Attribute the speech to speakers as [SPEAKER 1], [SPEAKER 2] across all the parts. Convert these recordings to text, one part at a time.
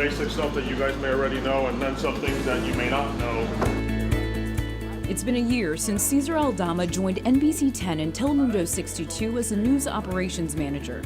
[SPEAKER 1] basic stuff that you guys may already know, and then some things that you may not know.
[SPEAKER 2] It's been a year since Cesar Aldama joined NBC 10 and Telemundo 62 as a news operations manager.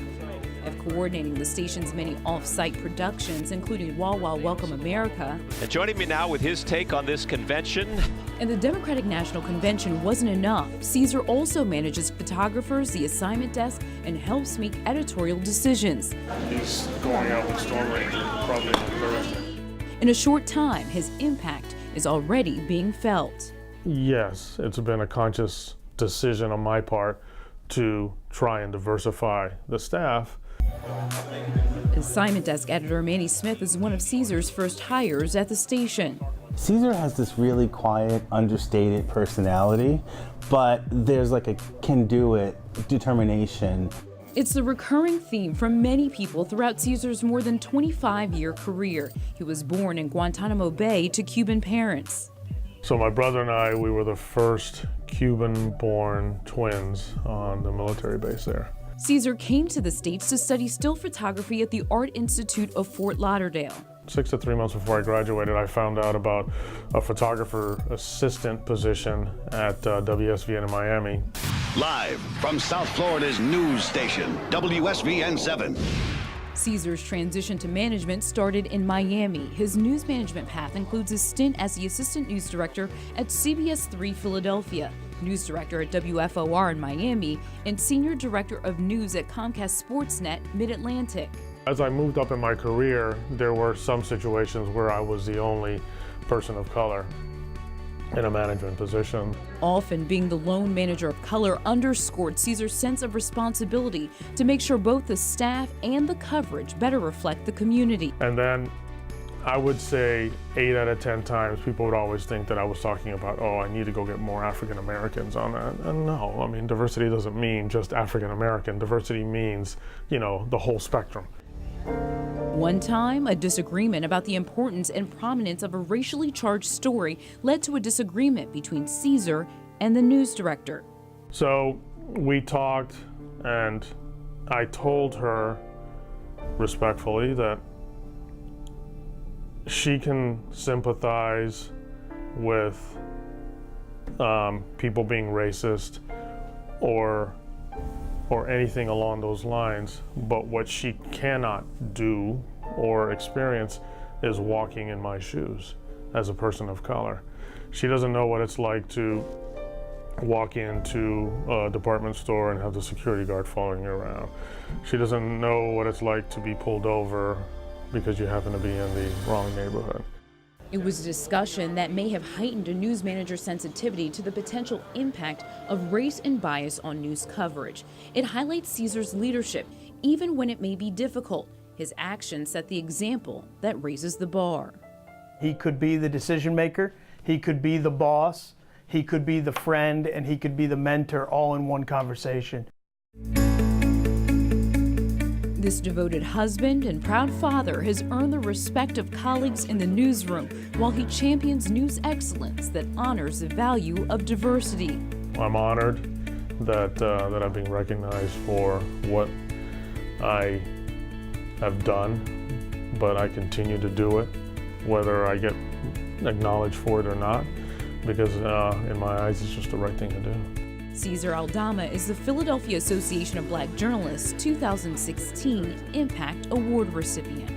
[SPEAKER 2] Of coordinating the station's many off-site productions, including Wawa Welcome America.
[SPEAKER 3] And joining me now with his take on this convention.
[SPEAKER 2] And the Democratic National Convention wasn't enough. Cesar also manages photographers, the assignment desk, and helps make editorial decisions.
[SPEAKER 1] He's going out with Storm Ranger probably on Thursday.
[SPEAKER 2] In a short time, his impact is already being felt.
[SPEAKER 1] Yes, it's been a conscious decision on my part to try and diversify the staff.
[SPEAKER 2] Assignment desk editor Manny Smith is one of Cesar's first hires at the station.
[SPEAKER 4] Cesar has this really quiet, understated personality, but there's like a can-do-it determination.
[SPEAKER 2] It's the recurring theme from many people throughout Cesar's more than 25-year career. He was born in Guantanamo Bay to Cuban parents.
[SPEAKER 1] So my brother and I, we were the first Cuban-born twins on the military base there.
[SPEAKER 2] Cesar came to the States to study still photography at the Art Institute of Fort Lauderdale.
[SPEAKER 1] 6 to 3 months before I graduated, I found out about a photographer assistant position at WSVN in Miami.
[SPEAKER 5] Live from South Florida's news station, WSVN 7.
[SPEAKER 2] Cesar's transition to management started in Miami. His news management path includes a stint as the assistant news director at CBS 3 Philadelphia, news director at WFOR in Miami, and senior director of news at Comcast Sportsnet Mid-Atlantic.
[SPEAKER 1] As I moved up in my career, there were some situations where I was the only person of color in a management position.
[SPEAKER 2] Often being the lone manager of color underscored Cesar's sense of responsibility to make sure both the staff and the coverage better reflect the community.
[SPEAKER 1] And then I would say 8 out of 10 times people would always think that I was talking about, oh, I need to go get more African Americans on that. And no, I mean, diversity doesn't mean just African American. Diversity means, you know, the whole spectrum.
[SPEAKER 2] One time, a disagreement about the importance and prominence of a racially charged story led to a disagreement between Cesar and the news director.
[SPEAKER 1] So we talked, and I told her respectfully that she can sympathize with people being racist or anything along those lines, but what she cannot do or experience is walking in my shoes as a person of color. She doesn't know what it's like to walk into a department store and have the security guard following you around. She doesn't know what it's like to be pulled over because you happen to be in the wrong neighborhood.
[SPEAKER 2] It was a discussion that may have heightened a news manager's sensitivity to the potential impact of race and bias on news coverage. It highlights Cesar's leadership, even when it may be difficult. His actions set the example that raises the bar.
[SPEAKER 6] He could be the decision maker, he could be the boss, he could be the friend, and he could be the mentor all in one conversation.
[SPEAKER 2] This devoted husband and proud father has earned the respect of colleagues in the newsroom while he champions news excellence that honors the value of diversity.
[SPEAKER 1] I'm honored that I'm being recognized for what I have done, but I continue to do it, whether I get acknowledged for it or not, because in my eyes it's just the right thing to do.
[SPEAKER 2] Cesar Aldama is the Philadelphia Association of Black Journalists 2016 Impact Award recipient.